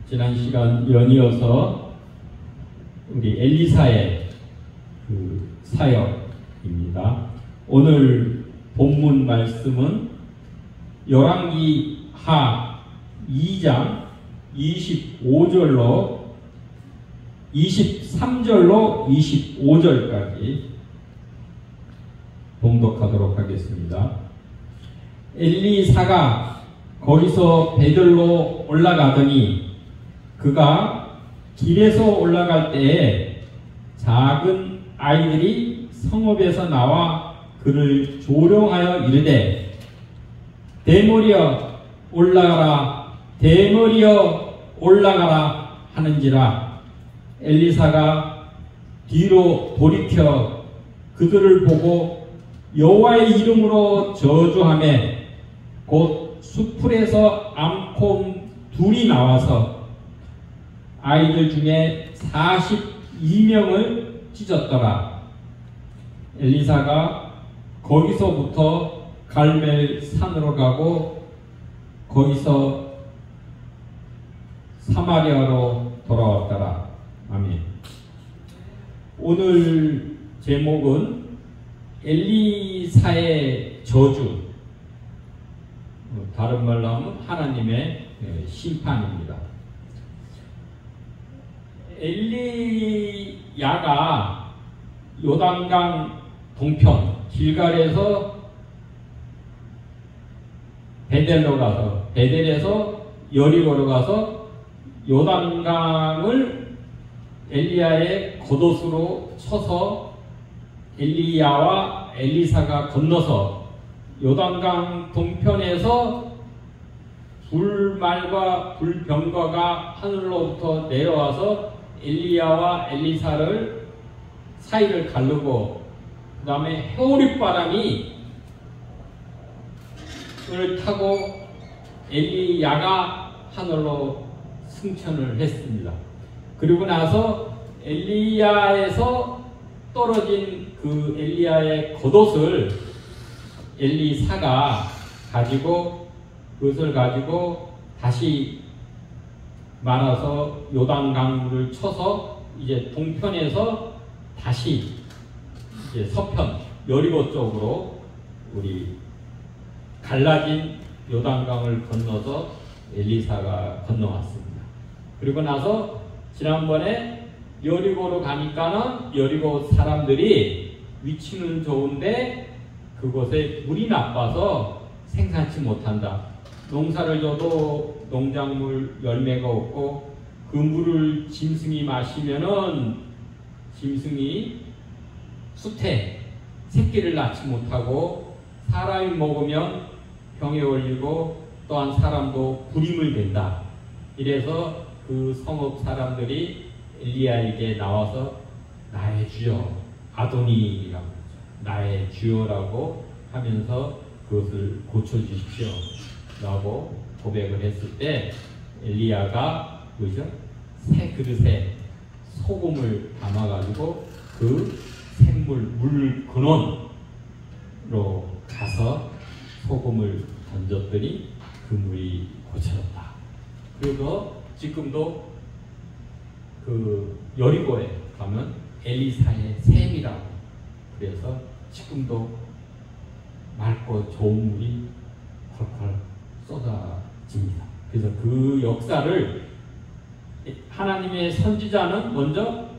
지난 시간 연이어서 우리 엘리사의 그 사역입니다. 오늘 본문 말씀은 열왕기하 2장 23절로 25절까지 봉독하도록 하겠습니다. 엘리사가 거기서 베들로 올라가더니 그가 길에서 올라갈 때에 작은 아이들이 성읍에서 나와 그를 조롱하여 이르되 대머리여 올라가라 대머리여 올라가라 하는지라. 엘리사가 뒤로 돌이켜 그들을 보고 여호와의 이름으로 저주하며 곧 수풀에서 암곰 둘이 나와서 아이들 중에 42명을 찢었더라. 엘리사가 거기서부터 갈멜 산으로 가고 거기서 사마리아로 돌아왔더라. 아멘. 오늘 제목은 엘리사의 저주, 다른 말로 하면 하나님의 심판입니다. 엘리야가 요단강 동편 길갈에서 베델에서 여리고로 가서 요단강을 엘리야의 겉옷으로 쳐서 엘리야와 엘리사가 건너서 요단강 동편에서 불말과 불병거가 하늘로부터 내려와서 엘리야와 엘리사를 사이를 가르고 그 다음에 해오릿바람이 을 타고 엘리야가 하늘로 승천을 했습니다. 그리고 나서 엘리야에서 떨어진 그 엘리야의 겉옷을 엘리사가 가지고 그것을 가지고 다시 말아서 요단강물을 쳐서 이제 동편에서 다시 이제 서편 여리고 쪽으로 우리 갈라진 요단강을 건너서 엘리사가 건너왔습니다. 그리고 나서 지난번에 여리고로 가니까는 여리고 사람들이 위치는 좋은데 그곳에 물이 나빠서 생산치 못한다. 농사를 져도 농작물 열매가 없고 그 물을 짐승이 마시면은 짐승이 수태 새끼를 낳지 못하고 사람이 먹으면 병에 걸리고 또한 사람도 불임을 된다. 이래서 그 성읍 사람들이 엘리야에게 나와서 나의 주여 아도니라고 하죠. 나의 주여라고 하면서 그것을 고쳐주십시오 라고 고백을 했을 때 엘리야가 뭐죠? 새 그릇에 소금을 담아가지고 그 샘물 물 근원으로 가서 소금을 던졌더니 그 물이 고쳐졌다. 그래서 지금도 그 여리고에 가면 엘리사의 샘이라고 그래서 지금도 맑고 좋은 물이 펄펄 쏟아집니다. 그래서 그 역사를 하나님의 선지자는 먼저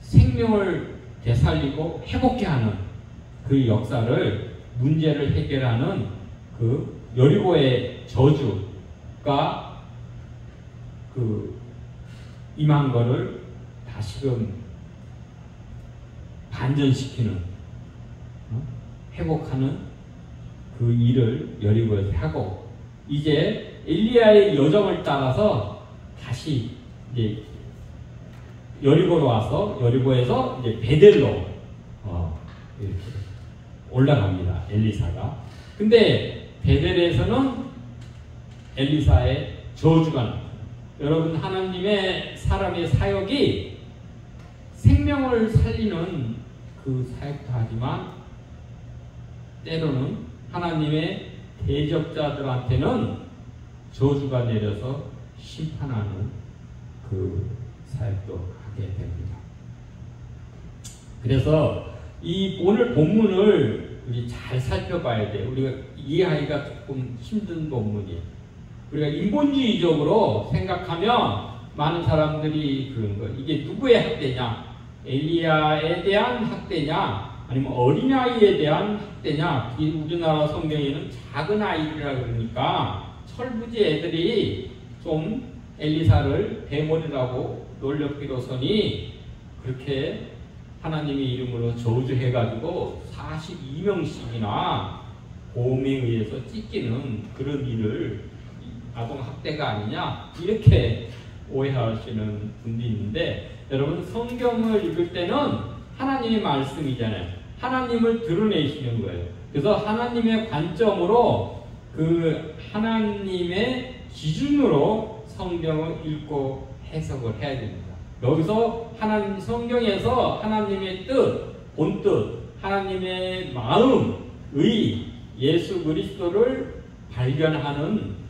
생명을 되살리고 회복케 하는 그 역사를 문제를 해결하는 그 여리고의 저주가 그 임한 거를 다시금 반전시키는 회복하는 그 일을 여리고에서 하고 이제 엘리야의 여정을 따라서 다시 이제 여리고로 와서 여리고에서 이제 베델로 이렇게 올라갑니다. 엘리사가. 근데 베델에서는 엘리사의 저주가 나옵니다. 여러분 하나님의 사람의 사역이 생명을 살리는 그 사역도 하지만 때로는 하나님의 대적자들한테는 저주가 내려서 심판하는 그 사역도 하게 됩니다. 그래서 이 오늘 본문을 우리 잘 살펴봐야 돼요. 우리가 이해하기가 조금 힘든 본문이에요. 우리가 인본주의적으로 생각하면 많은 사람들이 그런 거예요. 이게 누구의 학대냐? 엘리야에 대한 학대냐? 아니면 어린아이에 대한 학대냐? 우리나라 성경에는 작은 아이들이라 그러니까 철부지 애들이 좀 엘리사를 대머리라고 놀렸기로서니 그렇게 하나님의 이름으로 저주해가지고 42명씩이나 고음에 의해서 찢기는 그런 일을 아동학대가 아니냐 이렇게 오해하시는 분도 있는데, 여러분 성경을 읽을 때는 하나님의 말씀이잖아요. 하나님을 드러내시는 거예요. 그래서 하나님의 관점으로 그 하나님의 기준으로 성경을 읽고 해석을 해야 됩니다. 여기서 하나님 성경에서 하나님의 뜻, 본뜻, 하나님의 마음의 예수 그리스도를 발견하는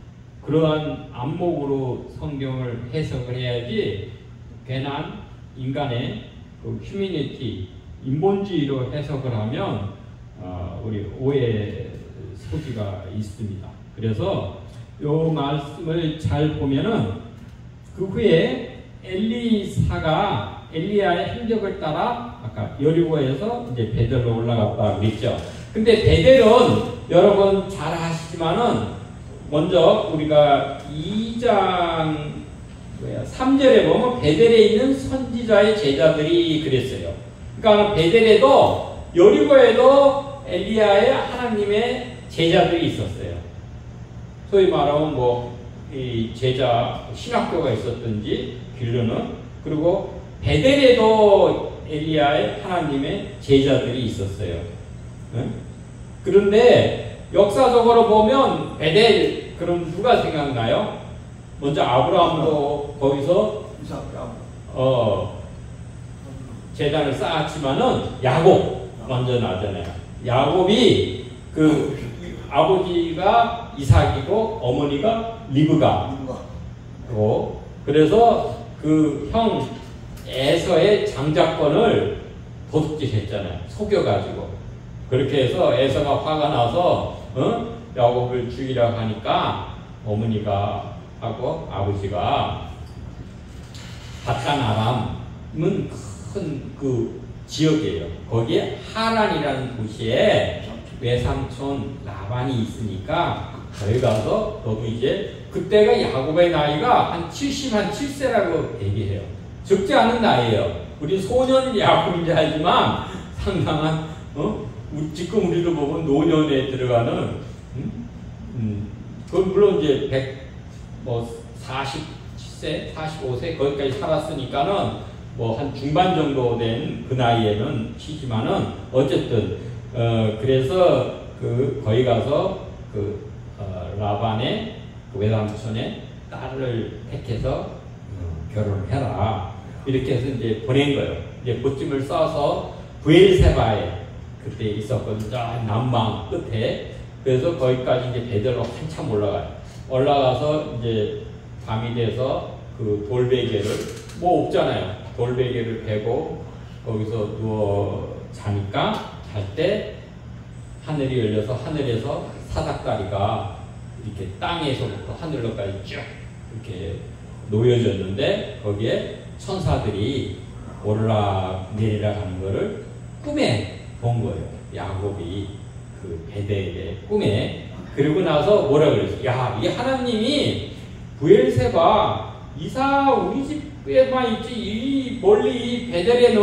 그러한 안목으로 성경을 해석을 해야지 괜한 인간의 그 휴머니티, 인본주의로 해석을 하면 우리 오해 소지가 있습니다. 그래서 이 말씀을 잘 보면은 그 후에 엘리사가 엘리야의 행적을 따라 아까 여리고에서 이제 베델로 올라갔다 그랬죠. 근데 베델은 여러분 잘 아시지만은 먼저 우리가 2장 3절에 보면 베델에 있는 선지자의 제자들이 그랬어요. 그러니까 베델에도 여리고에도 엘리야의 하나님의 제자들이 있었어요. 소위 말하면 이 제자 신학교가 있었든지 길르는, 그리고 베델에도 엘리야의 하나님의 제자들이 있었어요. 그런데 역사적으로 보면 베델 그럼 누가 생각나요? 먼저 아브라함도 거기서 제단을 쌓았지만은 야곱 먼저 나잖아요. 야곱이 그 아버지가 이삭이고 어머니가 리브가고, 그래서 그 형 에서의 장자권을 도둑질했잖아요. 속여가지고. 그렇게 해서 에서가 화가 나서 야곱을 죽이라고 하니까 어머니가 하고 아버지가 바단 아람은 큰 그 지역이에요. 거기에 하란이라는 도시에 외삼촌 라반이 있으니까 거기 가서 너도 이제, 그때가 야곱의 나이가 한 7세라고 얘기해요. 적지 않은 나이에요. 우리 소년 야곱인지 알지만 상당한 지금 우리도 보면 노년에 들어가는 그건 물론 이제 47세, 45세 거기까지 살았으니까는 한 중반 정도 된 그 나이에는 치지만은 어쨌든 그래서 거기 가서 라반의 외삼촌의 딸을 택해서 결혼해라 이렇게 해서 이제 보낸 거예요. 이제 보찜을 싸서 브엘세바에 그때 있었거든요. 남방 끝에. 그래서 거기까지 이제 베델로 한참 올라가서 이제 밤이 돼서 그 돌베개를 없잖아요. 돌베개를 베고 거기서 누워 자니까 잘 때 하늘이 열려서 하늘에서 사닥다리가 이렇게 땅에서부터 하늘로까지 쭉 이렇게 놓여졌는데 거기에 천사들이 오르락 내리락 하는 거를 꿈에 본 거예요. 야곱이 그 베델의 꿈에. 그리고 나서 뭐라 그랬어요? 야, 이 하나님이 브엘세바 이사 우리 집에만 있지 이 멀리 베델에는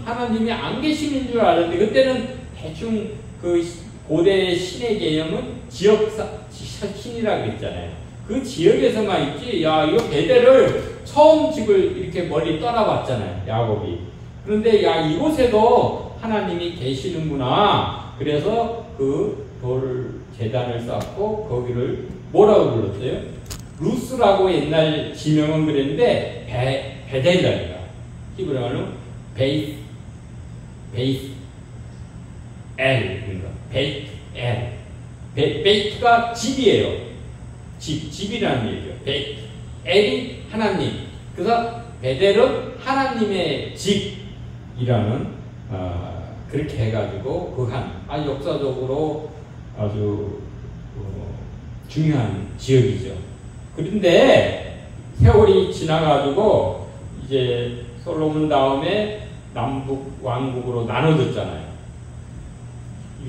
하나님이 안 계시는 줄 알았는데, 그때는 대충 그 고대 신의 개념은 지역사 신이라고 했잖아요. 그 지역에서만 있지. 야, 이거 베델을 처음 집을 이렇게 멀리 떠나봤잖아요, 야곱이. 그런데 야, 이곳에도 하나님이 계시는구나. 그래서 그 돌 제단을 쌓고 거기를 뭐라고 불렀어요? 루스라고 옛날 지명은 그랬는데 베델이라니까. 히브리어는 베이스 엘, 그러니까 베이트 엘. 베이트가 집이에요. 집이라는 얘기죠. 베이트 엘이 하나님. 그래서 베델은 하나님의 집이라는 그렇게 해가지고 아주 역사적으로 아주 중요한 지역이죠. 그런데 세월이 지나가지고 이제 솔로몬 다음에 남북 왕국으로 나눠졌잖아요.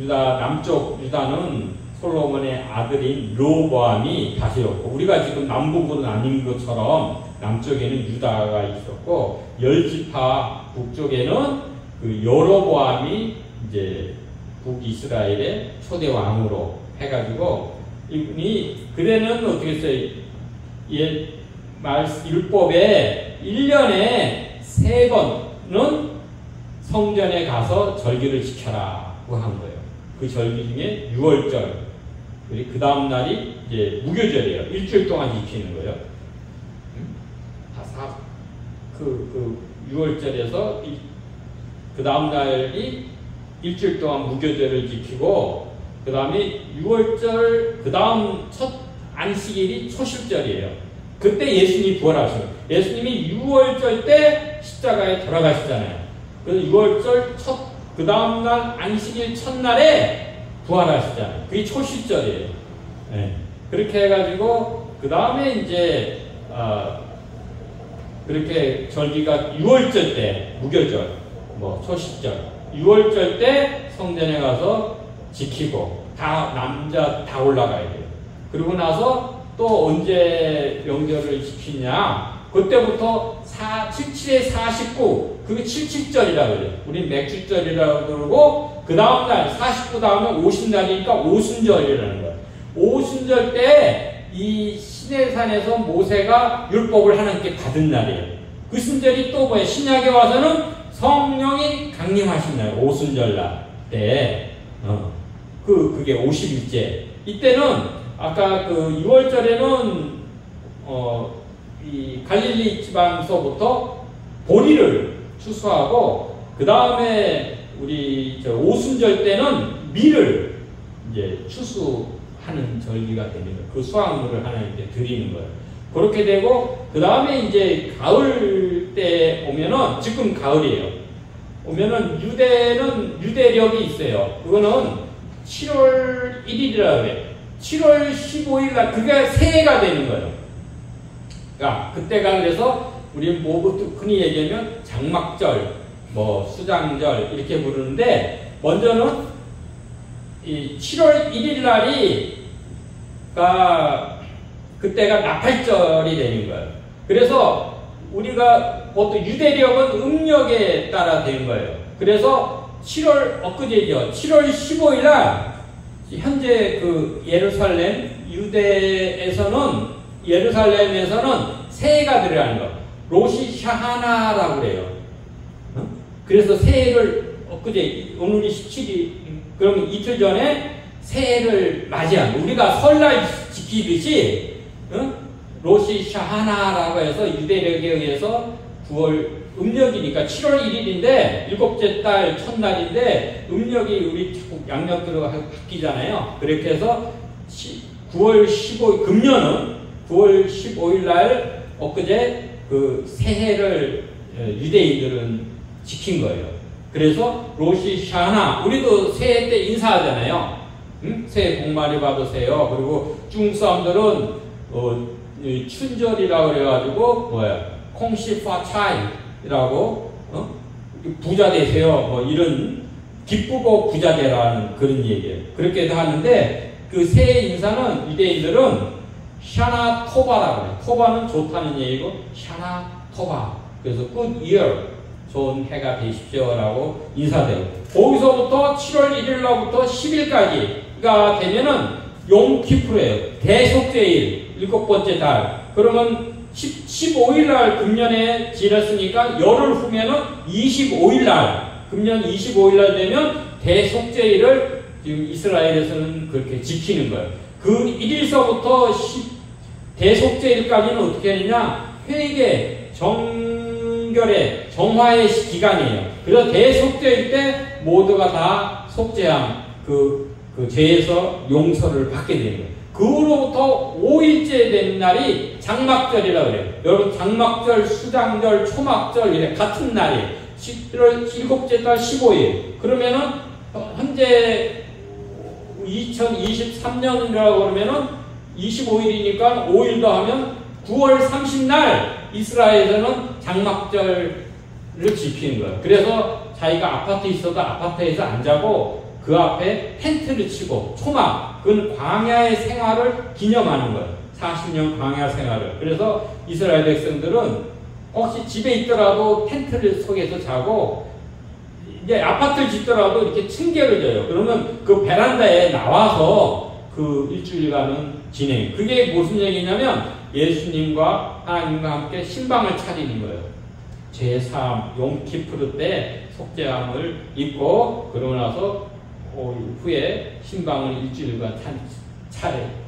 남쪽 유다는 솔로몬의 아들인 르호보암이 다스렸고, 우리가 지금 남북으로 나뉜 것처럼 남쪽에는 유다가 있었고, 10지파 북쪽에는 그 여로보암이 이제 북이스라엘의 초대 왕으로 해가지고, 이분이 그대는 어떻게 했어요? 율법에 1년에 3번은 성전에 가서 절기를 지켜라고 한 거예요. 그 절기 중에 6월절, 그 다음 날이 이제 무교절이에요. 일주일 동안 지키는 거예요. 6월절에서 그 다음 날이 일주일 동안 무교절을 지키고, 그 다음에 6월절, 그 다음 첫 안식일이 초실절이에요. 그때 예수님이 부활하셔요. 예수님이 6월절 때 십자가에 돌아가시잖아요. 그래서 6월절 그 다음날 안식일 첫날에 부활하시잖아요. 그게 초실절이에요. 네. 그렇게 해가지고, 그 다음에 이제, 그렇게 절기가 6월절 때, 무교절, 초실절, 6월절 때 성전에 가서 지키고, 남자 다 올라가야 돼요. 그러고 나서 또 언제 명절을 지키냐? 그때부터 77에 49, 그게 77절이라고 그래요. 우린 맥주절이라고 그러고, 그 다음날, 49 다음에 50날이니까 오순절이라는 거예요. 오순절 때 이 시내산에서 모세가 율법을 하나님께 받은 날이에요. 그 순절이 또 뭐예요? 신약에 와서는 성령이 강림하신 날, 오순절날 때, 그게 50일째. 이때는, 아까 그 6월절에는, 이 갈릴리 지방서부터 보리를 추수하고, 그 다음에 우리 오순절 때는 밀을 이제 추수하는 절기가 되는 거예요. 그 수확물을 하나님께 드리는 거예요. 그렇게 되고, 그 다음에 이제 가을 때 오면은, 지금 가을이에요. 오면은 유대력이 있어요. 그거는 7월 1일이라고 해요. 7월 15일 날, 그게 새해가 되는 거예요. 그러니까, 그때가 그래서, 우리 흔히 얘기하면 장막절, 수장절, 이렇게 부르는데, 먼저는 이 7월 1일 그때가 나팔절이 되는 거예요. 그래서 우리가 보통 유대력은 음력에 따라 되는 거예요. 그래서 엊그제죠. 7월 15일 날, 현재 그 예루살렘에서는 새해가 들어가는 거. 로시 샤하나라고 그래요. 그래서 새해를 오늘이 17일, 그러면 이틀 전에 새해를 맞이한 거. 우리가 설날 지키듯이, 로시 샤하나라고 해서 유대력에 의해서 9월, 음력이니까 7월 1일인데, 7째 달 첫날인데, 음력이 우리 양력 들어가 바뀌잖아요. 그렇게 해서 9월 15일, 금년은 9월 15일 날, 엊그제 그 새해를 유대인들은 지킨 거예요. 그래서 로시 샤나, 우리도 새해 때 인사하잖아요. 새해 복 많이 받으세요. 그리고 중국 사람들은 춘절이라고 그래가지고 콩시 파차이라고 부자 되세요. 이런 기쁘고 부자 되라는 그런 얘기예요. 그렇게도 하는데 그 새해 인사는 유대인들은 샤나 토바라고 해요. 토바는 좋다는 얘기고 샤나 토바. 그래서 good year, 좋은 해가 되십시오라고 인사돼요. 거기서부터 7월 1일 날부터 10일까지가 되면은 용키프르예요. 대속죄일, 7번째 달. 그러면 15일 날 금년에 지났으니까 열흘 후면은 25일 날, 금년 25일 날 되면 대속죄일을 지금 이스라엘에서는 그렇게 지키는 거예요. 그 1일서부터 대속죄일까지는 어떻게 하느냐? 회개, 정결의, 정화의 기간이에요. 그래서 대속죄일 때 모두가 다 속죄함, 그 죄에서 용서를 받게 되는 거예요. 그로부터 5일째 되는 날이 장막절이라고 그래요. 여러분, 장막절, 수장절, 초막절, 이래 같은 날이에요. 11월 7째 달 15일. 그러면은, 현재 2023년이라고 그러면은 25일이니까 5일 더하면 9월 30날 이스라엘에서는 장막절을 지키는 거예요. 그래서 자기가 아파트에 있어도 아파트에서 안 자고 그 앞에 텐트를 치고 초막, 그건 광야의 생활을 기념하는 거예요. 40년 광야 생활을. 그래서 이스라엘 백성들은 혹시 집에 있더라도 텐트를 속에서 자고 이제 아파트를 짓더라도 이렇게 층계를 져요. 그러면 그 베란다에 나와서 그 일주일간은 진행. 그게 무슨 얘기냐면 예수님과 하나님과 함께 신방을 차리는 거예요. 제3 용키푸르 때 속죄함을 입고 그러고 나서 후에 신방을 일주일간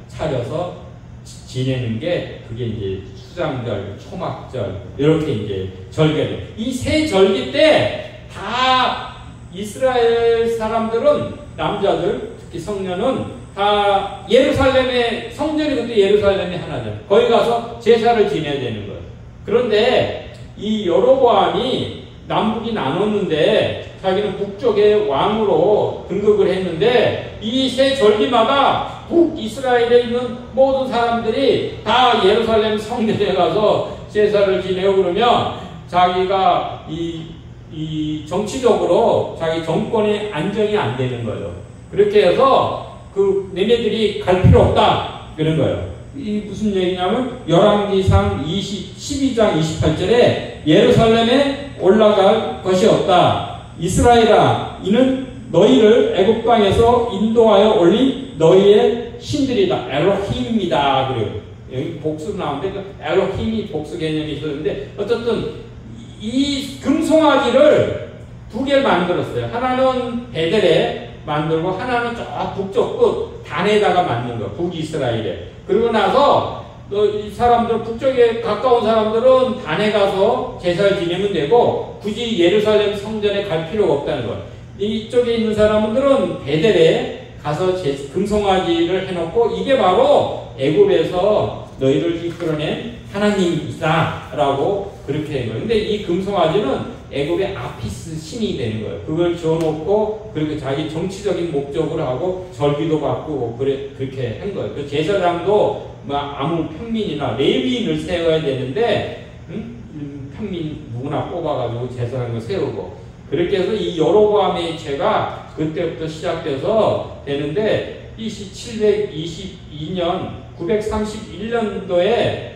차려서 지내는 게 그게 이제 수장절, 초막절 이렇게 이제 절개돼요. 이 세 절기 때 다 이스라엘 사람들은 남자들 특히 성년은 다 예루살렘의 성전이 그때 예루살렘이 하나잖아요. 거기 가서 제사를 지내야 되는 거예요. 그런데 이 여로보암이 남북이 나눴는데 자기는 북쪽의 왕으로 등극을 했는데 이 세 절기마다 북이스라엘에 있는 모든 사람들이 다 예루살렘 성전에 가서 제사를 지내고 그러면 자기가 이 정치적으로 자기 정권의 안정이 안 되는 거예요. 그렇게 해서 너네들이 갈 필요 없다 그런 거예요. 이 무슨 얘기냐면 열왕기상 12장 28절에 예루살렘에 올라갈 것이 없다. 이스라엘아, 이는 너희를 애굽 땅에서 인도하여 올린 너희의 신들이다. 엘로힘이다. 그래요. 여기 복수로 나오는데 엘로힘이 복수 개념이 있었는데 어쨌든 이 금송아지를 두 개를 만들었어요. 하나는 베델에 만들고 하나는 저 북쪽 끝 단에다가 만든 거. 북이스라엘에. 그러고 나서 이 사람들 북쪽에 가까운 사람들은 단에 가서 제사를 지내면 되고 굳이 예루살렘 성전에 갈 필요가 없다는 거예요. 이쪽에 있는 사람들은 베델에 가서 금송아지를 해놓고 이게 바로 애굽에서 너희를 이끌어낸 하나님이다라고 그렇게 한 거예요. 근데 이 금송아지는 애굽의 아피스 신이 되는 거예요. 그걸 지어놓고 그렇게 자기 정치적인 목적으로 하고 절기도 바꾸고 그렇게 한 거예요. 그 제사장도 아무 평민이나 레위인을 세워야 되는데 평민 누구나 뽑아가지고 제사장을 세우고 그렇게 해서 이 여로보암의 죄가 그때부터 시작돼서 되는데 BC 722년 931년도에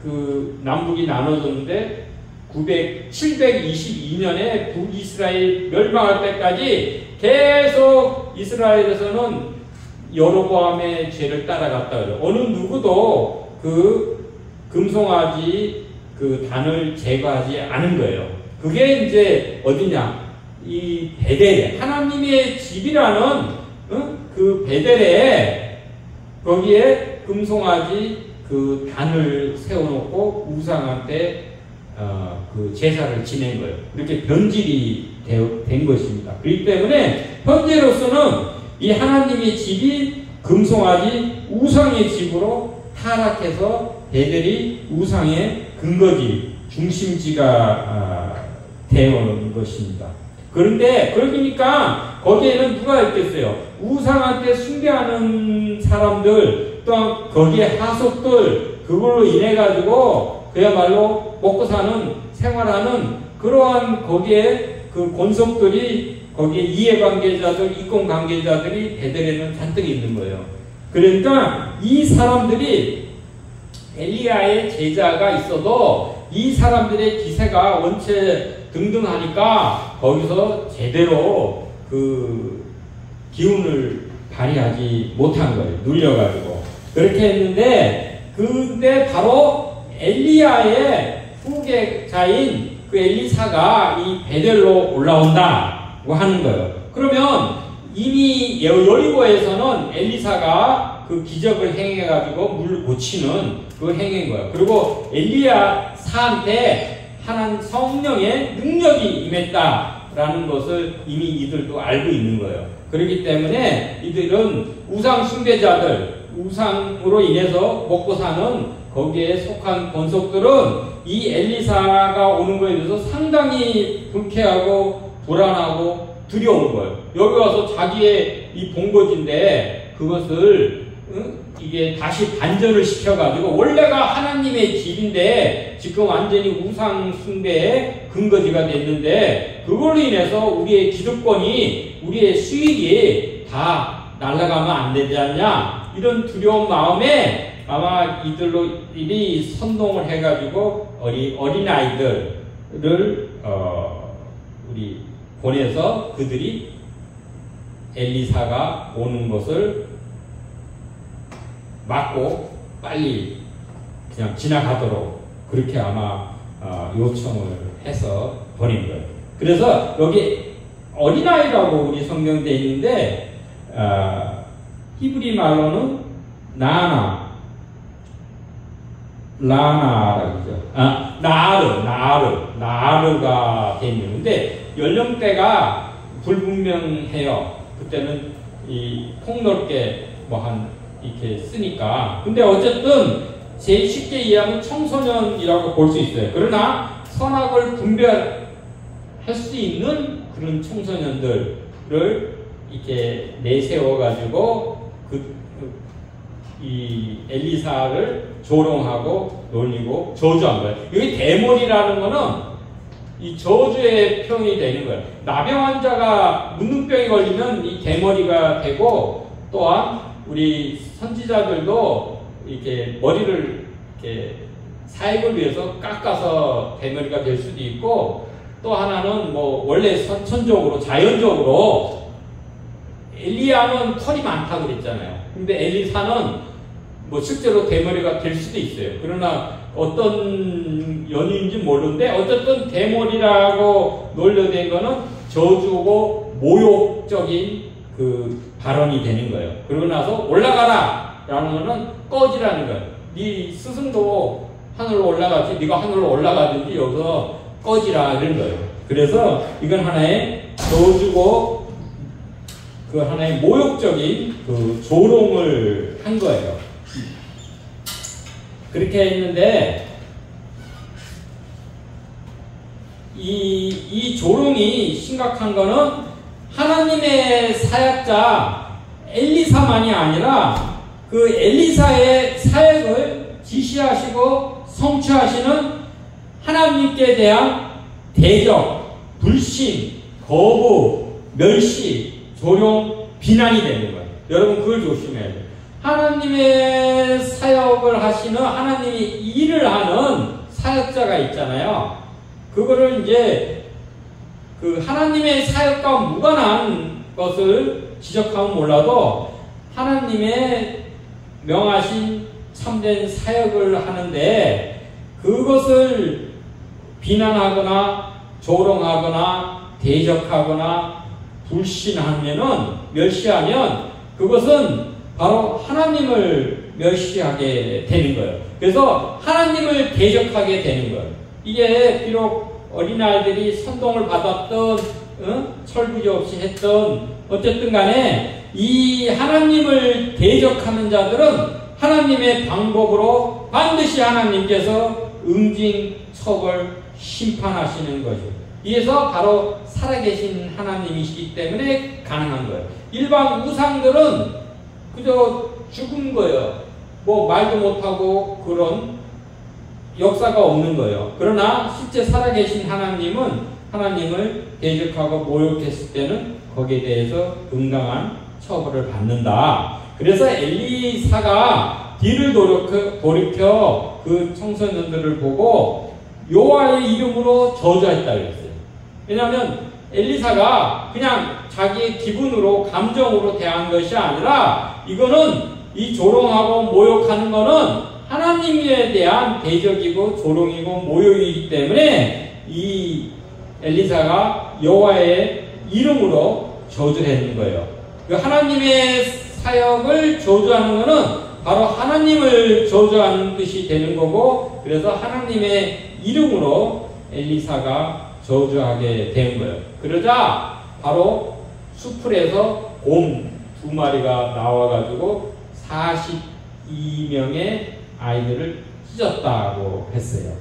그 남북이 나눠졌는데 722년에 북이스라엘 멸망할 때까지 계속 이스라엘에서는 여로보암의 죄를 따라갔다 그래요. 어느 누구도 그 금송아지 그 단을 제거하지 않은 거예요. 그게 이제 어디냐? 이 베델에 하나님의 집이라는 그 베델에 거기에 금송아지 그 단을 세워놓고 우상한테 그 제사를 지낸 거예요. 이렇게 변질이 된 것입니다. 그렇기 때문에 현재로서는 이 하나님의 집이 금송아지 우상의 집으로 타락해서 베델이 우상의 근거지 중심지가 되어오는 것입니다. 그런데 그러니까 거기에는 누가 있겠어요? 우상한테 숭배하는 사람들 또한 거기에 하속들 그걸로 인해 가지고 그야말로 먹고 사는 생활하는 그러한 거기에 그 권속들이 거기에 이해관계자들, 이권관계자들이 베델에는 잔뜩 있는 거예요. 그러니까 이 사람들이 엘리야의 제자가 있어도 이 사람들의 기세가 원체 등등하니까 거기서 제대로 그 기운을 발휘하지 못한 거예요. 눌려가지고. 그렇게 했는데, 근데 바로 엘리야의 후계자인 그 엘리사가 이 베델로 올라온다고 하는 거예요. 그러면 이미 여리고에서는 엘리사가 그 기적을 행해가지고 물 고치는 그 행인 거예요. 그리고 엘리야사한테 하나님 성령의 능력이 임했다라는 것을 이미 이들도 알고 있는 거예요. 그렇기 때문에 이들은 우상 숭배자들, 우상으로 인해서 먹고 사는 거기에 속한 권속들은 이 엘리사가 오는 거에 대해서 상당히 불쾌하고 불안하고 두려운 거예요. 여기 와서 자기의 이 본거지인데 그것을 이게 다시 반전을 시켜가지고 원래가 하나님의 집인데 지금 완전히 우상 숭배의 근거지가 됐는데 그걸로 인해서 우리의 기득권이 우리의 수익이 다 날아가면 안 되지 않냐 이런 두려운 마음에 아마 이들이 선동을 해가지고 어린아이들을 우리 보내서 그들이 엘리사가 오는 것을 막고 빨리 그냥 지나가도록 그렇게 아마 요청을 해서 보낸 거예요. 그래서 여기 어린아이라고 우리 성경에 있는데 히브리 말로는 라나라고 그러죠. 나르가 되어 있는데 연령대가 불분명해요. 그때는 이 폭넓게 이렇게 쓰니까. 근데 어쨌든 제일 쉽게 이해하면 청소년이라고 볼 수 있어요. 그러나 선악을 분별할 수 있는 그런 청소년들을 이렇게 내세워가지고 이 엘리사를 조롱하고 놀리고 저주한 거예요. 여기 대머리라는 거는 이 저주의 표현이 되는 거예요. 나병 환자가 문둥병이 걸리면 이 대머리가 되고 또한 우리 선지자들도 이렇게 머리를 이렇게 사역을 위해서 깎아서 대머리가 될 수도 있고 또 하나는 뭐 원래 선천적으로 자연적으로 엘리야는 털이 많다고 그랬잖아요. 근데 엘리사는 뭐 실제로 대머리가 될 수도 있어요. 그러나 어떤 연유인지 모르는데 어쨌든 대머리라고 놀려댄 거는 저주고 모욕적인 그 발언이 되는 거예요. 그러고 나서 올라가라 라는 거는 꺼지라는 거예요. 네 스승도 하늘로 올라가지 네가 하늘로 올라가든지 여기서 꺼지라 이런 거예요. 그래서 이건 하나의 저주고 그 하나의 모욕적인 그 조롱을 한 거예요. 그렇게 했는데 이 조롱이 심각한 거는 하나님의 사역자 엘리사만이 아니라 그 엘리사의 사역을 지시하시고 성취하시는 하나님께 대한 대적, 불신, 거부, 멸시, 조롱, 비난이 되는 거예요. 여러분 그걸 조심해야 돼요. 하나님의 사역을 하시는 하나님이 일을 하는 사역자가 있잖아요. 그거를 이제 그 하나님의 사역과 무관한 것을 지적하면 몰라도 하나님의 명하신 참된 사역을 하는데 그것을 비난하거나 조롱하거나 대적하거나 불신하면은 멸시하면 그것은 바로 하나님을 멸시하게 되는 거예요. 그래서 하나님을 대적하게 되는 거예요. 이게 비록 어린아이들이 선동을 받았던 철부지 없이 했던 어쨌든 간에 이 하나님을 대적하는 자들은 하나님의 방법으로 반드시 하나님께서 응징, 처벌, 심판하시는 거죠. 이에서 바로 살아계신 하나님이시기 때문에 가능한 거예요. 일반 우상들은 그저 죽은 거예요. 뭐 말도 못하고 그런 역사가 없는 거예요. 그러나 실제 살아계신 하나님은 하나님을 대적하고 모욕했을 때는 거기에 대해서 응당한 처벌을 받는다. 그래서 엘리사가 뒤를 돌이켜 그 청소년들을 보고 여호와의 이름으로 저주했다 그랬어요. 왜냐하면 엘리사가 그냥 자기의 기분으로 감정으로 대한 것이 아니라 이거는 이 조롱하고 모욕하는 거는 하나님에 대한 대적이고 조롱이고 모욕이기 때문에 이 엘리사가 여호와의 이름으로 저주했는 거예요. 그 하나님의 사역을 저주하는 거는 바로 하나님을 저주하는 뜻이 되는 거고 그래서 하나님의 이름으로 엘리사가 저주하게 된 거예요. 그러자 바로 수풀에서 곰 2마리가 나와가지고 42명의 아이들을 찢었다고 했어요.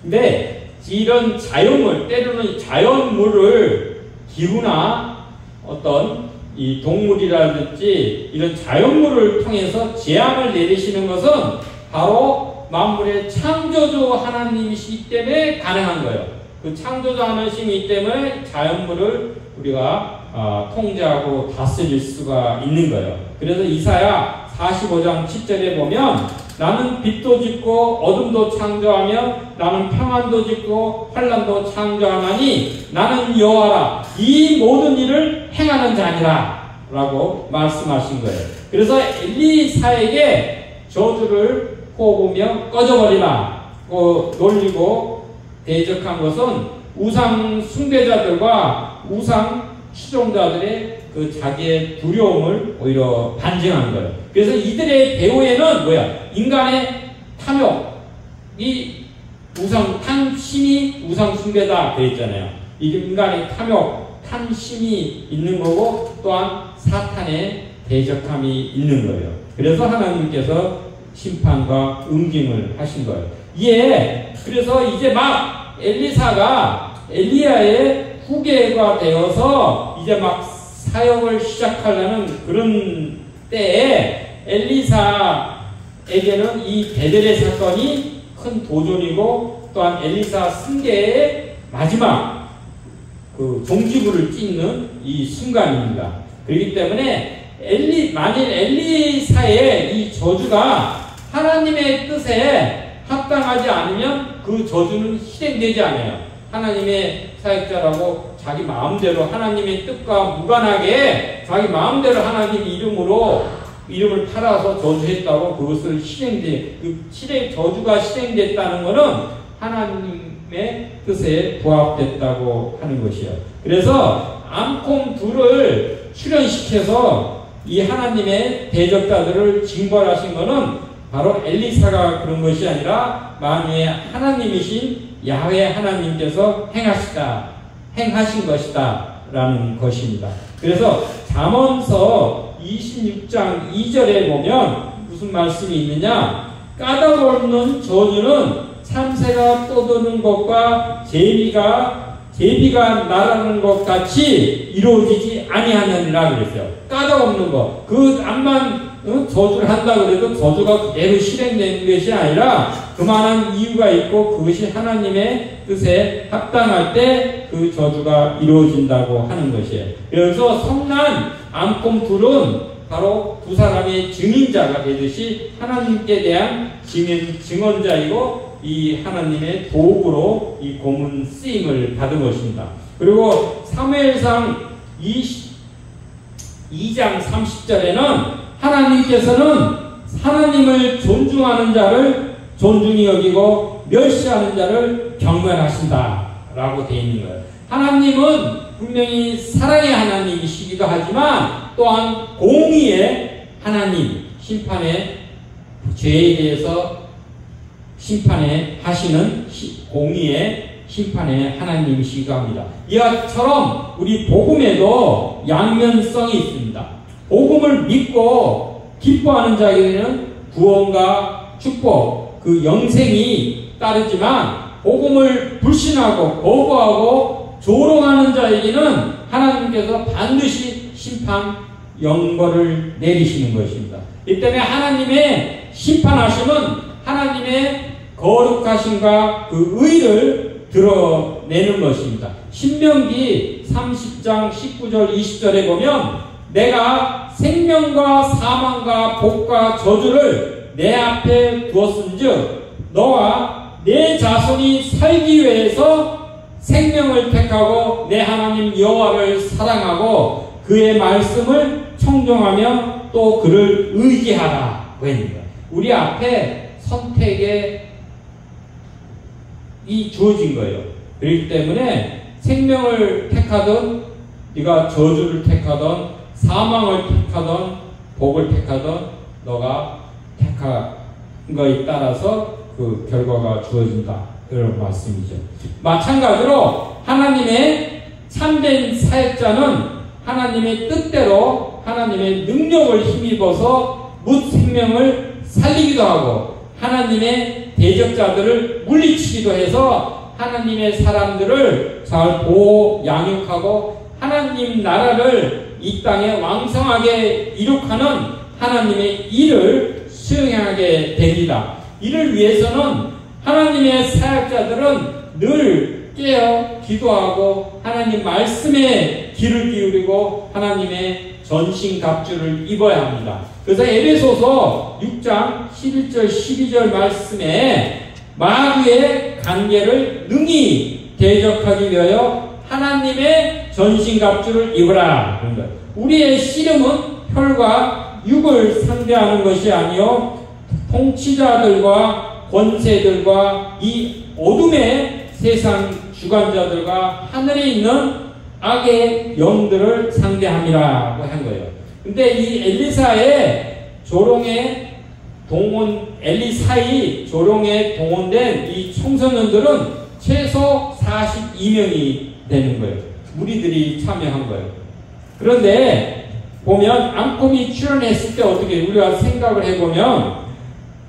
근데 이런 자연물, 때로는 자연물을 기후나 어떤 이 동물이라든지 이런 자연물을 통해서 재앙을 내리시는 것은 바로 만물의 창조주 하나님이시기 때문에 가능한 거예요. 그 창조주 하나님이시기 때문에 자연물을 우리가 통제하고 다스릴 수가 있는 거예요. 그래서 이사야 45장 7절에 보면 나는 빛도 짓고 어둠도 창조하며 나는 평안도 짓고 환란도 창조하나니 나는 여호와라 이 모든 일을 행하는 자니라 라고 말씀하신 거예요. 그래서 엘리사에게 저주를 뽑으며 꺼져버리라 놀리고 대적한 것은 우상 숭배자들과 우상 추종자들의 그 자기의 두려움을 오히려 반증한 거예요. 그래서 이들의 배후에는 뭐야? 인간의 탐욕이 탐심이 우상 숭배다 그랬잖아요. 이게 인간의 탐욕, 탐심이 있는 거고 또한 사탄의 대적함이 있는 거예요. 그래서 하나님께서 심판과 응징을 하신 거예요. 그래서 이제 막 엘리사가 엘리야의 후계가 되어서 이제 막 사역을 시작하려는 그런 때에 엘리사에게는 이 베델의 사건이 큰 도전이고 또한 엘리사 승계의 마지막 그 종지부를 찍는 이 순간입니다. 그렇기 때문에 만일 엘리사의 이 저주가 하나님의 뜻에 합당하지 않으면 그 저주는 실행되지 않아요. 하나님의 사역자라고 자기 마음대로 하나님의 뜻과 무관하게 자기 마음대로 하나님 이름을 팔아서 저주했다고 그것을 저주가 실행됐다는 것은 하나님의 뜻에 부합됐다고 하는 것이요. 그래서 암콤 둘을 출현시켜서 이 하나님의 대적자들을 징벌하신 것은 바로 엘리사가 그런 것이 아니라 만유의 하나님이신 야훼 하나님께서 행하신 것이다 라는 것입니다. 그래서 잠언서 26장 2절에 보면 무슨 말씀이 있느냐? 까닭없는 저주는 참새가 떠드는 것과 제비가 날아가는 것 같이 이루어지지 아니하느니라 그랬어요. 까닭없는 것. 그 암만 저주를 한다 그래도 저주가 그대로 실행되는 것이 아니라 그만한 이유가 있고 그것이 하나님의 뜻에 합당할 때 그 저주가 이루어진다고 하는 것이에요. 그래서 성난 암콤 둘은 바로 두 사람의 증인자가 되듯이 하나님께 대한 증언자이고 이 하나님의 도구로 이 고문 쓰임을 받은 것입니다. 그리고 사무엘상 2장 30절에는 하나님께서는 하나님을 존중하는 자를 존중히 여기고 멸시하는 자를 경멸하신다 라고 되어 있는 거예요. 하나님은 분명히 사랑의 하나님이시기도 하지만 또한 공의의 하나님, 심판의 죄에 대해서 하시는 공의의 심판의 하나님이시기도 합니다. 이처럼 우리 복음에도 양면성이 있습니다. 복음을 믿고 기뻐하는 자에게는 구원과 축복, 그 영생이 따르지만 복음을 불신하고 거부하고 조롱하는 자에게는 하나님께서 반드시 심판, 영벌을 내리시는 것입니다. 이 때문에 하나님의 심판하심은 하나님의 거룩하심과 그 의를 드러내는 것입니다. 신명기 30장 19절 20절에 보면 내가 생명과 사망과 복과 저주를 내 앞에 두었은즉 너와 내 자손이 살기 위해서 생명을 택하고 내 하나님 여호와를 사랑하고 그의 말씀을 청종하며 또 그를 의지하라 했습니다. 우리 앞에 선택이 주어진 거예요. 그렇기 때문에 생명을 택하든 네가 저주를 택하든 사망을 택하든 복을 택하든 너가 택한 거에 따라서 그 결과가 주어진다. 그런 말씀이죠. 마찬가지로 하나님의 참된 사역자는 하나님의 뜻대로 하나님의 능력을 힘입어서 묻 생명을 살리기도 하고 하나님의 대적자들을 물리치기도 해서 하나님의 사람들을 잘 보호 양육하고 하나님 나라를 이 땅에 왕성하게 이룩하는 하나님의 일을 수행하게 됩니다. 이를 위해서는 하나님의 사역자들은 늘 깨어 기도하고 하나님 말씀에 귀를 기울이고 하나님의 전신갑주를 입어야 합니다. 그래서 에베소서 6장 11절 12절 말씀에 마귀의 관계를 능히 대적하기 위하여 하나님의 전신갑주를 입으라. 그런 거예요. 우리의 씨름은 혈과 육을 상대하는 것이 아니요 통치자들과 권세들과 이 어둠의 세상 주관자들과 하늘에 있는 악의 영들을 상대함이라고 한 거예요. 근데 이 엘리사의 조롱의 동원, 엘리사의 조롱에 동원된 이 청소년들은 최소 42명이 되는 거예요. 무리들이 참여한 거예요. 그런데 보면 앙콤이 출연했을 때 어떻게 우리가 생각을 해보면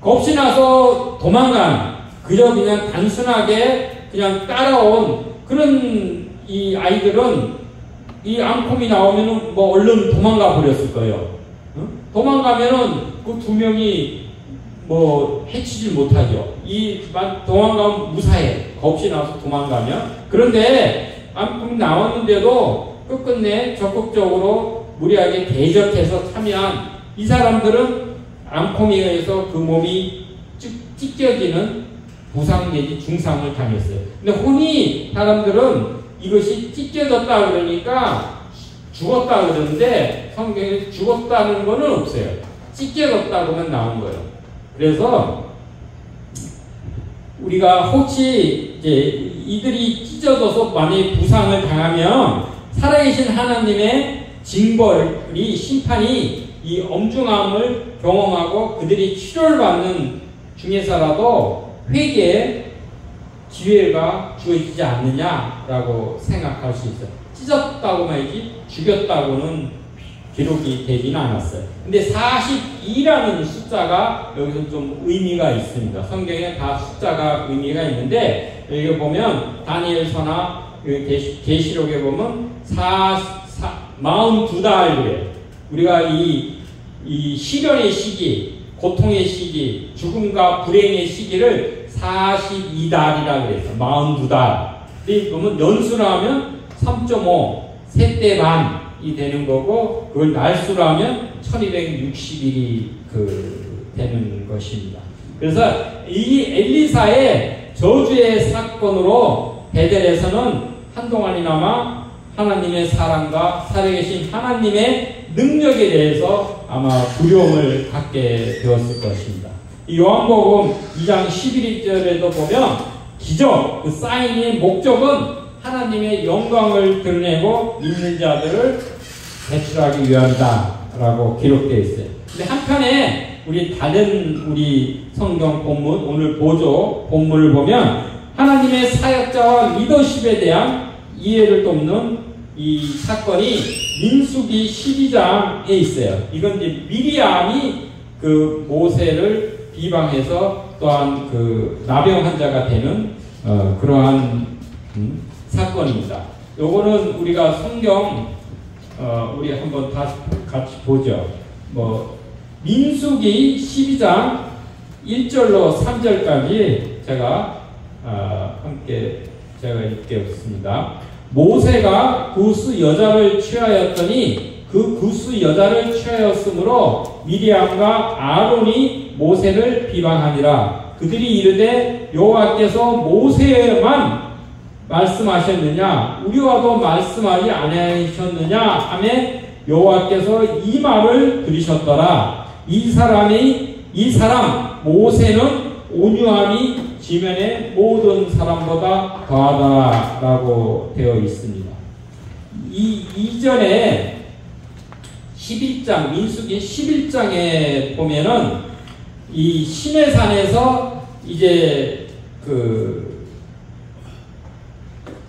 겁이 나서 도망간 그저 그냥 단순하게 그냥 따라온 그런 이 아이들은 이 앙콤이 나오면은 뭐 얼른 도망가 버렸을 거예요. 응? 도망가면은 그 두 명이 뭐 해치질 못하죠. 도망가면 무사해. 겁이 나서 도망가면. 그런데 앙콤이 나왔는데도 끝끝내 적극적으로 무리하게 대적해서 참여한 이 사람들은 앙콤에 의해서 그 몸이 찢겨지는 부상 내지 중상을 당했어요. 근데 혼이 사람들은 이것이 찢겨졌다 그러니까 죽었다 그러는데 성경에 죽었다는 거는 없어요. 찢겨졌다고만 나온 거예요. 그래서 우리가 혹시 이제 이들이 찢어져서 만약에 부상을 당하면 살아계신 하나님의 징벌이 심판이 이 엄중함을 경험하고 그들이 치료를 받는 중에서라도 회개의 기회가 주어지지 않느냐라고 생각할 수 있어요. 찢었다고 말이지 죽였다고는 기록이 되지는 않았어요. 근데 42라는 숫자가 여기서 좀 의미가 있습니다. 성경에 다 숫자가 의미가 있는데 여기 보면 다니엘서나 계시록에 보면 42달 그래요. 우리가 이 시련의 시기, 고통의 시기, 죽음과 불행의 시기를 42달이라고 그랬어요. 42달. 그러면 연수로 하면 3.5, 세대 반이 되는 거고, 그걸 날수로 하면 1260일이 되는 것입니다. 그래서 이 엘리사의 저주의 사건으로 베델에서는 한동안이나마 하나님의 사랑과 살아계신 하나님의 능력에 대해서 아마 두려움을 갖게 되었을 것입니다. 이 요한복음 2장 11절에도 보면 기적, 그 사인의 목적은 하나님의 영광을 드러내고 믿는 자들을 배출하기 위함이다라고 기록되어 있어요. 근데 한편에 우리 성경 본문, 오늘 보조 본문을 보면 하나님의 사역자와 리더십에 대한 이해를 돕는 이 사건이 민수기 12장에 있어요. 이건 이제 미리암이 그 모세를 비방해서 또한 그 나병 환자가 되는 그러한 사건입니다. 요거는 우리가 성경 우리 한번 다시 같이 보죠. 민수기 12장 1절로 3절까지 제가 함께 제가 읽겠습니다. 모세가 구스 여자를 취하였더니 그 구스 여자를 취하였으므로 미리암과 아론이 모세를 비방하니라. 그들이 이르되 여호와께서 모세에만 말씀하셨느냐 우리와도 말씀하지 아니하셨느냐 하매 여호와께서 이 말을 들으셨더라. 이 사람 모세는 온유함이 지면의 모든 사람보다 더하다라고 되어 있습니다. 이전에 11장, 민수기 11장에 보면은 이 시내산에서 이제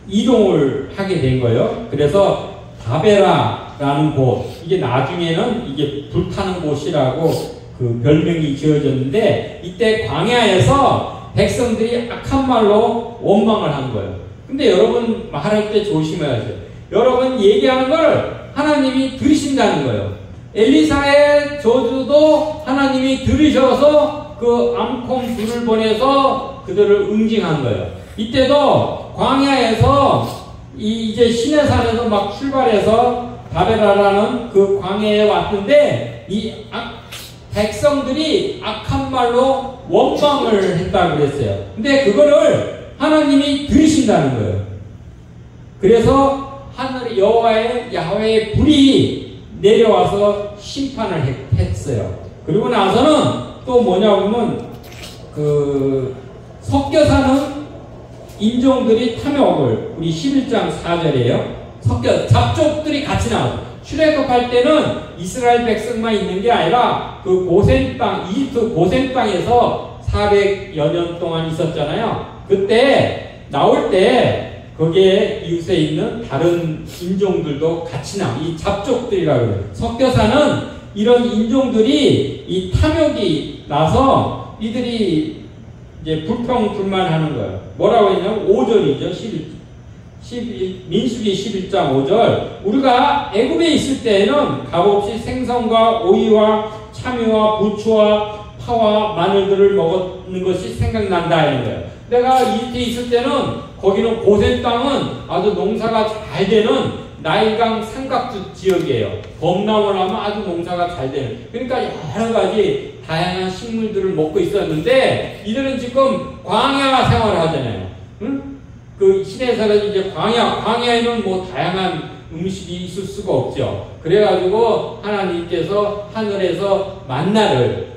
이동을 하게 된 거예요. 그래서 다베라라는 곳, 이게 나중에는 이게 불타는 곳이라고 그 별명이 지어졌는데 이때 광야에서 백성들이 악한 말로 원망을 한 거예요. 근데 여러분 말할 때 조심해야죠. 여러분 얘기하는 걸 하나님이 들으신다는 거예요. 엘리사의 저주도 하나님이 들으셔서 그 암콩 불을 보내서 그들을 응징한 거예요. 이때도 광야에서 이제 시내산에서 막 출발해서 다베라라는 그 광야에 왔는데 이 백성들이 악한 말로 원망을 했다고 그랬어요. 근데 그거를 하나님이 들으신다는 거예요. 그래서 하늘 야훼의 불이 내려와서 심판을 했어요. 그리고 나서는 또 뭐냐면 그 섞여 사는 인종들이 탐욕을 우리 11장 4절이에요. 잡족들이 같이 나와요. 출애굽할 때는 이스라엘 백성만 있는 게 아니라 그 고센 땅, 이집트 고센 땅에서 400여 년 동안 있었잖아요. 그때 나올 때 거기에 이웃에 있는 다른 인종들도 같이 나와. 이 잡족들이라고 해요. 섞여 사는 이런 인종들이 이 탐욕이 나서 이들이 이제 불평불만하는 거예요. 뭐라고 했냐면 5절이죠. 민수기 11장 5절. 우리가 애굽에 있을 때에는 값없이 생선과 오이와 참외와 부추와 파와 마늘들을 먹었는 것이 생각난다 이런 거예요. 내가 이집트에 있을 때는 거기는 고센 땅은 아주 농사가 잘 되는 나일강 삼각주 지역이에요. 범람을 하면 아주 농사가 잘 되는. 그러니까 여러 가지 다양한 식물들을 먹고 있었는데 이들은 지금 광야 생활을 하잖아요. 응? 그 시내에서는 이제 광야에는 뭐 다양한 음식이 있을 수가 없죠. 그래가지고 하나님께서 하늘에서 만나를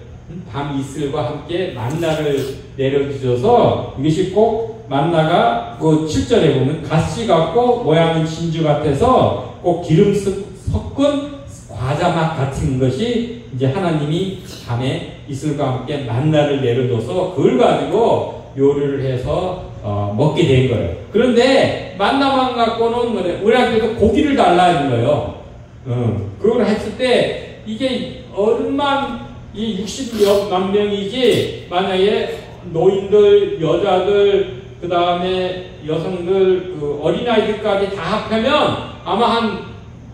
밤 이슬과 함께 만나를 내려주셔서 이것이 꼭 만나가 그 7절에 보면 가시 같고 모양은 진주 같아서 꼭 기름 섞은 과자맛 같은 것이 이제 하나님이 밤에 이슬과 함께 만나를 내려줘서 그걸 가지고 요리를 해서 먹게 된 거예요. 그런데 만나만 갖고는 우리한테도 고기를 달라는 거예요. 그걸 했을 때 이게 얼마 이 60만 명이지 만약에 노인들, 여자들, 그 다음에 여성들, 그 어린아이들까지 다 합하면 아마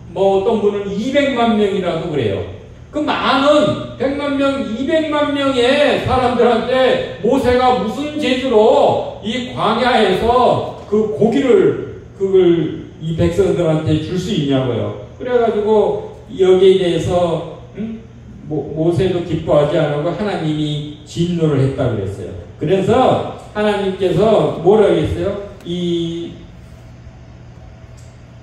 뭐 어떤 분은 200만 명이라도 그래요. 그 많은 100만 명, 200만 명의 사람들한테 모세가 무슨 재주로 이 광야에서 그 고기를 그걸 이 백성들한테 줄 수 있냐고요. 그래가지고 여기에 대해서 모세도 기뻐하지 않고 하나님이 진노를 했다고 그랬어요. 그래서 하나님께서 뭐라고 했어요? 이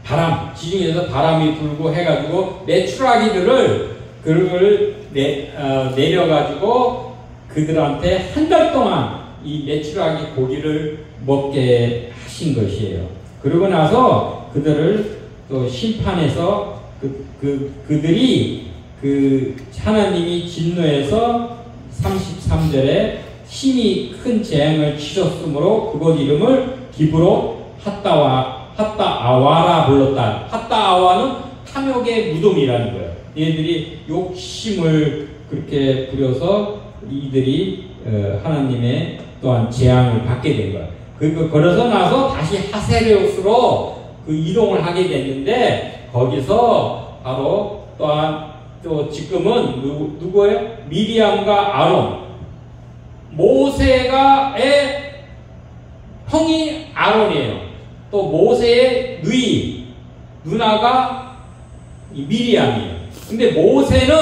바람, 지중해에서 바람이 불고 해가지고 메추라기들을 그걸 내려가지고 그들한테 한 달 동안 이 메추라기 고기를 먹게 하신 것이에요. 그러고 나서 그들을 또 심판해서 그들이 그 하나님이 진노해서 33절에 심히 큰 재앙을 치셨으므로 그곳 이름을 기브로 핫다아와라 불렀다. 핫다아와는 탐욕의 무덤이라는 거예요. 얘들이 욕심을 그렇게 부려서 이들이 하나님의 또한 재앙을 받게 된 거예요. 그리고 걸어서 나서 다시 하세레옷으로 그 이동을 하게 됐는데 거기서 바로 또한 또 지금은 누구예요? 미리암과 아론. 모세가의 형이 아론이에요. 또 모세의 누나가 미리암이에요. 근데 모세는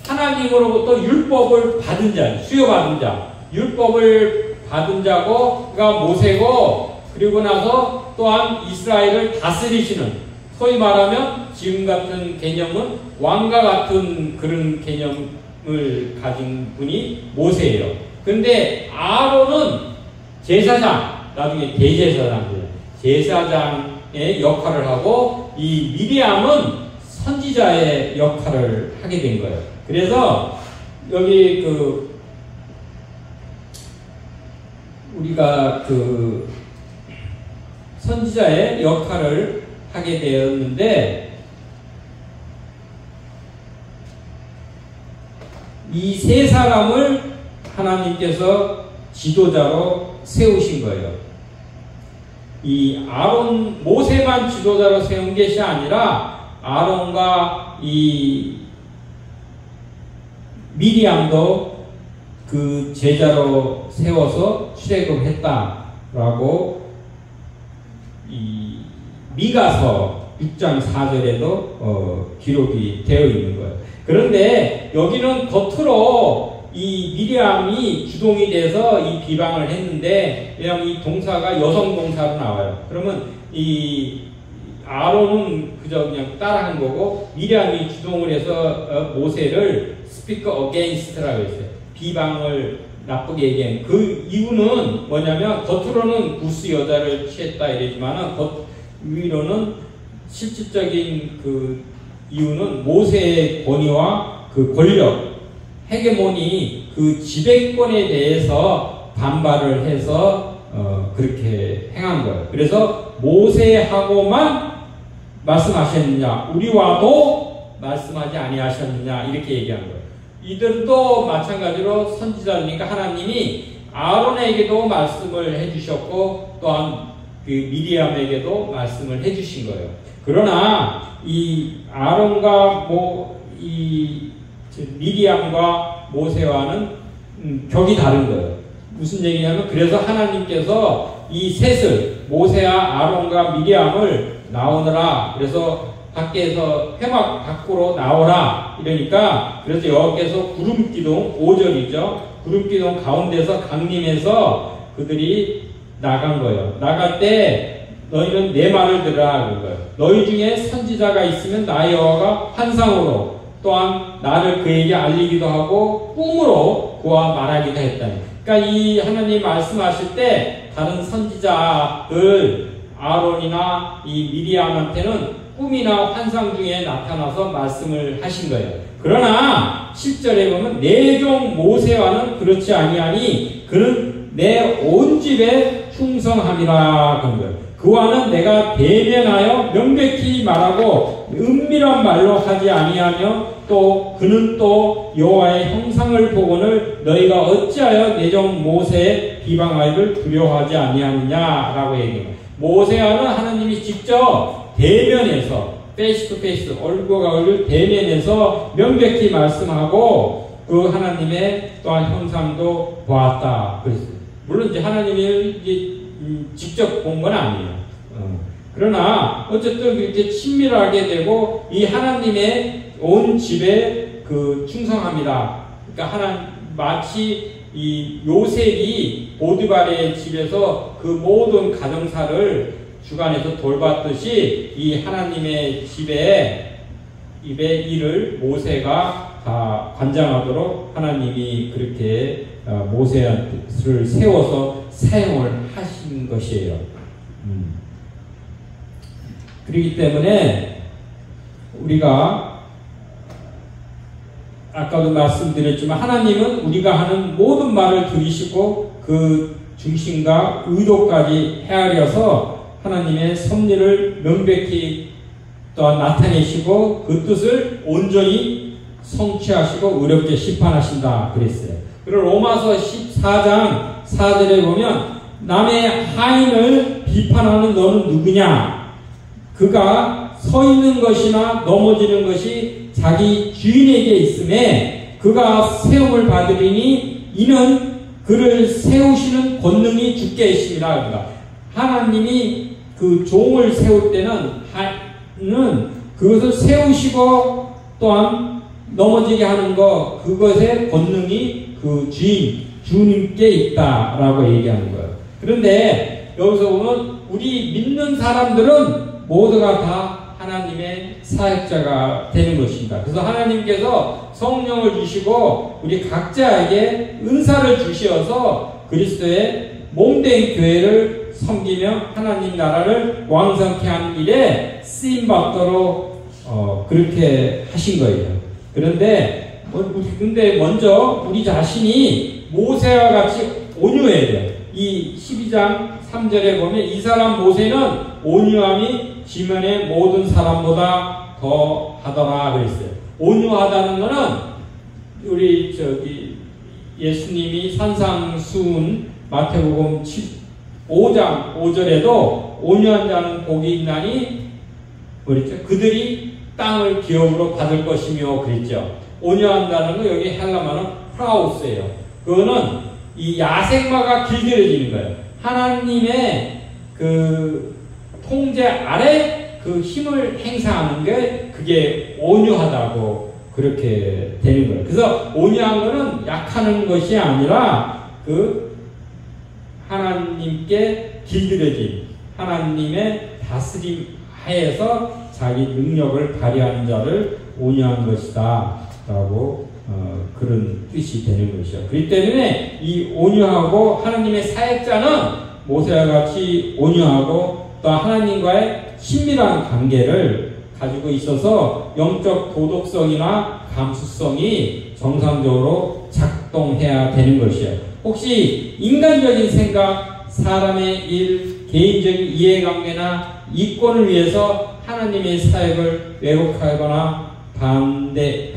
하나님으로부터 율법을 받은 자, 수여받은 자, 율법을 받은 자고, 그가 모세고, 그리고 나서 또한 이스라엘을 다스리시는, 소위 말하면 지금 같은 개념은 왕과 같은 그런 개념을 가진 분이 모세예요. 근데 아론은 제사장, 나중에 대제사장이에요. 제사장의 역할을 하고 이 미리암은 선지자의 역할을 하게 된 거예요. 그래서 여기 우리가 선지자의 역할을 하게 되었는데 이 세 사람을 하나님께서 지도자로 세우신 거예요. 이 아론, 모세만 지도자로 세운 것이 아니라 아론과 이 미리암도 그 제자로 세워서 출애굽했다라고 이 미가서 6장 4절에도 기록이 되어 있는 거예요. 그런데 여기는 겉으로 이 미리암이 주동이 돼서 이 비방을 했는데, 왜냐하면 이 동사가 여성 동사로 나와요. 그러면 이 아론은 그저 그냥 따라한 거고, 미리암이 주동을 해서 모세를 speak against라고 했어요. 비방을 나쁘게 얘기한 그 이유는 뭐냐면, 겉으로는 구스 여자를 취했다 이러지만은 겉위로는 실질적인 그 이유는 모세의 권위와 그 권력, 헤게모니, 그 지배권에 대해서 반발을 해서 그렇게 행한 거예요. 그래서 모세하고만 말씀하셨느냐, 우리와도 말씀하지 아니하셨느냐, 이렇게 얘기한 거예요. 이들도 마찬가지로 선지자니까 하나님이 아론에게도 말씀을 해주셨고 또한 그 미리암에게도 말씀을 해주신 거예요. 그러나 이 아론과 미리암과 모세와는 격이 다른 거예요. 무슨 얘기냐면, 그래서 하나님께서 이 셋을, 모세와 아론과 미리암을 나오느라, 그래서 밖에서 회막 밖으로 나오라 이러니까, 그래서 여호와께서 구름기둥, 5절이죠. 구름기둥 가운데서 강림해서 그들이 나간 거예요. 나갈 때 너희는 내 말을 들으라 그런 거예요. 너희 중에 선지자가 있으면 나 여호와가 환상으로 또한 나를 그에게 알리기도 하고 꿈으로 그와 말하기도 했다니. 그러니까 이 하나님 말씀하실 때 다른 선지자들 아론이나 이 미리암한테는 꿈이나 환상 중에 나타나서 말씀을 하신 거예요. 그러나 10절에 보면 내 종 모세와는 그렇지 아니하니 그는 내 온 집에 충성함이라 그런 거예요. 그와는 내가 대면하여 명백히 말하고 은밀한 말로 하지 아니하며 또 그는 또 여호와의 형상을 보고는 너희가 어찌하여 내 종 모세의 비방하기를 두려워하지 아니하느냐라고 얘기해요. 모세와는 하나님이 직접 대면해서 페이스 투 페이스, 얼굴과 얼굴 대면해서 명백히 말씀하고 그 하나님의 또한 형상도 보았다 그랬어요. 물론 이제 하나님이 직접 본 건 아니에요. 그러나 어쨌든 그렇게 친밀하게 되고 이 하나님의 온 집에 그 충성합니다. 그러니까 마치 이 요셉이 보디발의 집에서 그 모든 가정사를 주관해서 돌봤듯이 이 하나님의 집에 일을 모세가 다 관장하도록 하나님이 그렇게 모세를 세워서 사용을 하신 것이에요. 그렇기 때문에 우리가 아까도 말씀드렸지만 하나님은 우리가 하는 모든 말을 들으시고 그 중심과 의도까지 헤아려서 하나님의 섭리를 명백히 또한 나타내시고 그 뜻을 온전히 성취하시고 의롭게 심판하신다 그랬어요. 그리고 로마서 14장 4절에 보면 남의 하인을 비판하는 너는 누구냐? 그가 서 있는 것이나 넘어지는 것이 자기 주인에게 있음에 그가 세움을 받으리니 이는 그를 세우시는 권능이 주께 있습니다. 그러니까 하나님이 그 종을 세울 때는 그것을 세우시고 또한 넘어지게 하는 것, 그것의 권능이 그 주님께 있다라고 얘기하는 거예요. 그런데 여기서 보면 우리 믿는 사람들은 모두가 다 하나님의 사역자가 되는 것입니다. 그래서 하나님께서 성령을 주시고 우리 각자에게 은사를 주시어서 그리스도의 몸된 교회를 섬기며 하나님 나라를 왕성케 하는 일에 쓰임받도록 그렇게 하신 거예요. 그런데 먼저 우리 자신이 모세와 같이 온유해야 돼요. 이 12장 3절에 보면 이 사람 모세는 온유함이 지면의 모든 사람보다 더 하더라 그랬어요. 온유하다는 것은 우리 예수님이 산상수훈 마태복음 5장 5절에도 온유한 자는 복이 있나니 그랬죠. 그들이 땅을 기업으로 받을 것이며 그랬죠. 온유한다는 거 여기 헬라말은 프라우스예요. 그거는 이 야생마가 길들여지는 거예요. 하나님의 그 통제 아래 그 힘을 행사하는 게 그게 온유하다고 그렇게 되는 거예요. 그래서 온유한 거는 약하는 것이 아니라 그 하나님께 길들여진 하나님의 다스림 하에서 자기 능력을 발휘하는 자를 온유한 것이다 라고 그런 뜻이 되는 것이죠. 그렇기 때문에 이 온유하고 하나님의 사역자는 모세와 같이 온유하고 또 하나님과의 친밀한 관계를 가지고 있어서 영적 도덕성이나 감수성이 정상적으로 작동해야 되는 것이에요. 혹시 인간적인 생각, 사람의 일, 개인적인 이해관계나 이권을 위해서 하나님의 사역을 왜곡하거나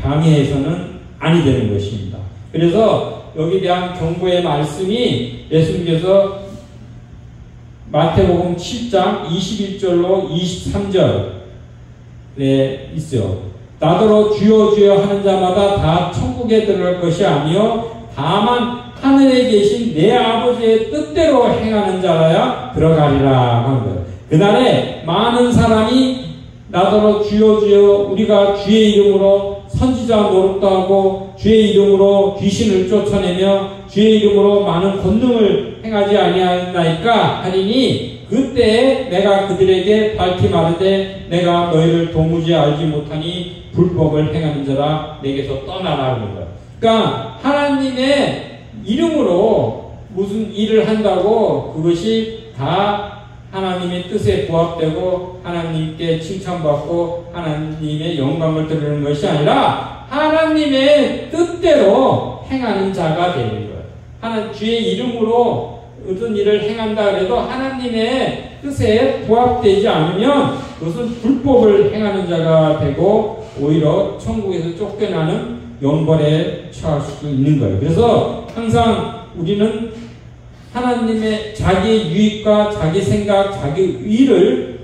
방해해서는 아니 되는 것입니다. 그래서 여기에 대한 경고의 말씀이 예수님께서 마태복음 7장 21절로 23절에 있어요. 나더러 주여 주여 하는 자마다 다 천국에 들어갈 것이 아니요 다만 하늘에 계신 내 아버지의 뜻대로 행하는 자라야 들어가리라 하는 거예요. 그날에 많은 사람이 나더러 주여 주여 우리가 주의 이름으로 선지자 노릇도 하고 주의 이름으로 귀신을 쫓아내며 주의 이름으로 많은 권능을 행하지 아니하였나이까 하리니 그때에 내가 그들에게 밝히 말하되 내가 너희를 도무지 알지 못하니 불법을 행하는 자라 내게서 떠나라 하는 거예요. 그러니까 하나님의 이름으로 무슨 일을 한다고 그것이 다 하나님의 뜻에 부합되고 하나님께 칭찬받고 하나님의 영광을 드리는 것이 아니라 하나님의 뜻대로 행하는 자가 되는 거예요. 하나님 주의 이름으로 어떤 일을 행한다 그래도 하나님의 뜻에 부합되지 않으면 그것은 불법을 행하는 자가 되고 오히려 천국에서 쫓겨나는 영벌에 처할 수도 있는 거예요. 그래서 항상 우리는 하나님의 자기의 유익과 자기 생각, 자기 의를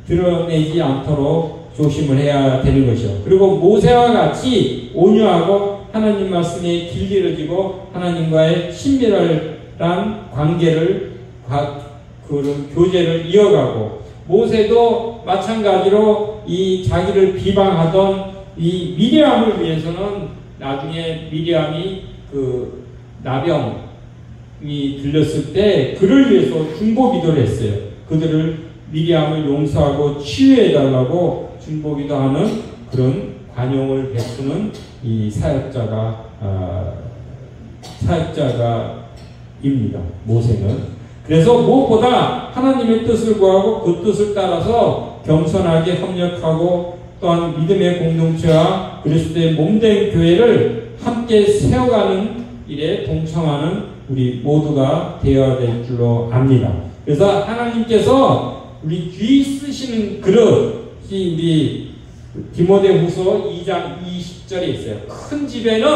드러내지 않도록 조심을 해야 되는 것이죠. 그리고 모세와 같이 온유하고 하나님 말씀에 길들여지고 하나님과의 친밀한 관계를 그런 교제를 이어가고 모세도 마찬가지로 이 자기를 비방하던 이 미리암을 위해서는 나중에 미리암이 그 나병이 들렸을 때 그를 위해서 중보기도를 했어요. 그들을 미리암을 용서하고 치유해달라고 중보기도하는 그런 관용을 베푸는 이 사역자가입니다. 모세는. 그래서 무엇보다 하나님의 뜻을 구하고 그 뜻을 따라서 겸손하게 협력하고 또한 믿음의 공동체와 그리스도의 몸된 교회를 함께 세워가는 일에 동참하는 우리 모두가 되어야 될 줄로 압니다. 그래서 하나님께서 우리 귀 쓰시는 그릇이 우리 디모데후서 2장 20절에 있어요. 큰 집에는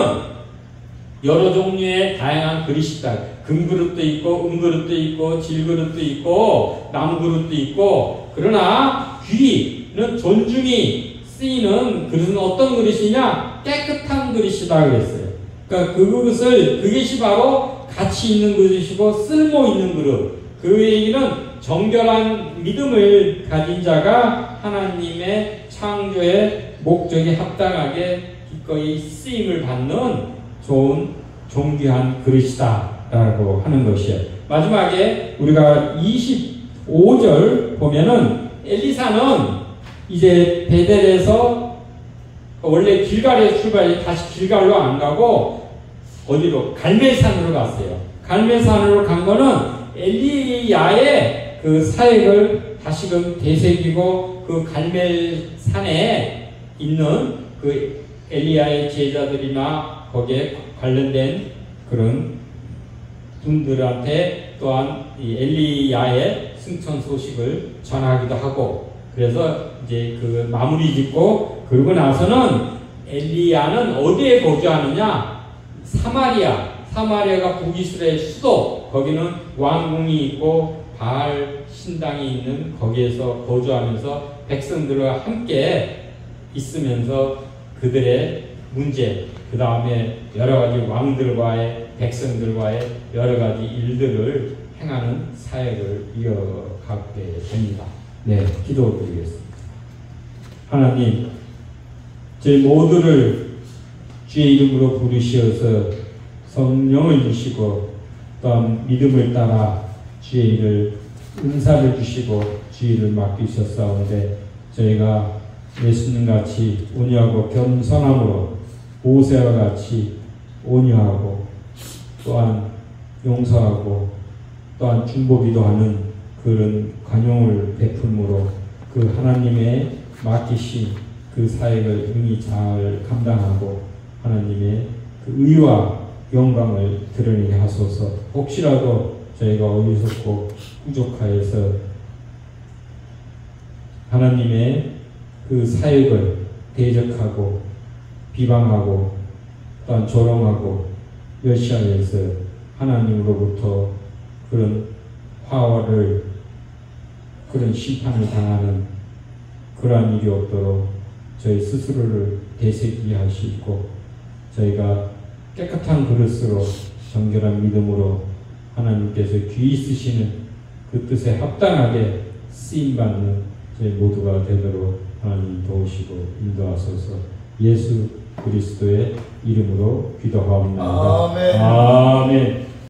여러 종류의 다양한 그릇이 있다. 금그릇도 있고 은그릇도 있고 질그릇도 있고 나무그릇도 있고 그러나 귀는 존중이 쓰이는 그릇은 어떤 그릇이냐? 깨끗한 그릇이다 그랬어요. 그러니까 그것이 바로 가치 있는 그릇이고 쓸모 있는 그릇. 그 얘기는 정결한 믿음을 가진 자가 하나님의 창조의 목적에 합당하게 기꺼이 쓰임을 받는 좋은 존귀한 그릇이다 라고 하는 것이에요. 마지막에 우리가 25절 보면은 엘리사는 이제 베델에서 원래 길갈에 출발해 다시 길갈로 안 가고 어디로? 갈멜산으로 갔어요. 갈멜산으로 간 거는 엘리야의 그 사역을 다시금 되새기고 그 갈멜산에 있는 그 엘리야의 제자들이나 거기에 관련된 그런 분들한테 또한 이 엘리야의 승천 소식을 전하기도 하고 그래서 이제 그 마무리 짓고 그러고 나서는 엘리야는 어디에 거주하느냐? 사마리아. 사마리아가 북이스라엘 수도. 거기는 왕궁이 있고 바알 신당이 있는 거기에서 거주하면서 백성들과 함께 있으면서 그들의 문제, 그 다음에 여러 가지 왕들과의 백성들과의 여러 가지 일들을 행하는 사역을 이어가게 됩니다. 네, 기도드리겠습니다. 하나님, 저희 모두를 주의 이름으로 부르시어서 성령을 주시고 또한 믿음을 따라 주의 일을 은사를 주시고 주의 일을 맡기셨사온데 저희가 예수님같이 온유하고 겸손함으로 모세와 같이 온유하고 또한 용서하고 또한 중보기도 하는 그런 관용을 베풀므로 그 하나님의 맡기신 그 사역을 능히 잘 감당하고 하나님의 그 의와 영광을 드러내게 하소서. 혹시라도 저희가 어리석고 부족하여서 하나님의 그 사역을 대적하고 비방하고 또한 조롱하고 멸시하여서 하나님으로부터 그런 화를 그런 심판을 당하는 그러한 일이 없도록 저희 스스로를 되새기게 하시고 저희가 깨끗한 그릇으로 정결한 믿음으로 하나님께서 귀히 쓰시는 그 뜻에 합당하게 쓰임받는 저희 모두가 되도록 하나님 도우시고 인도하소서. 예수 그리스도의 이름으로 기도하옵나이다. 아멘. 아멘.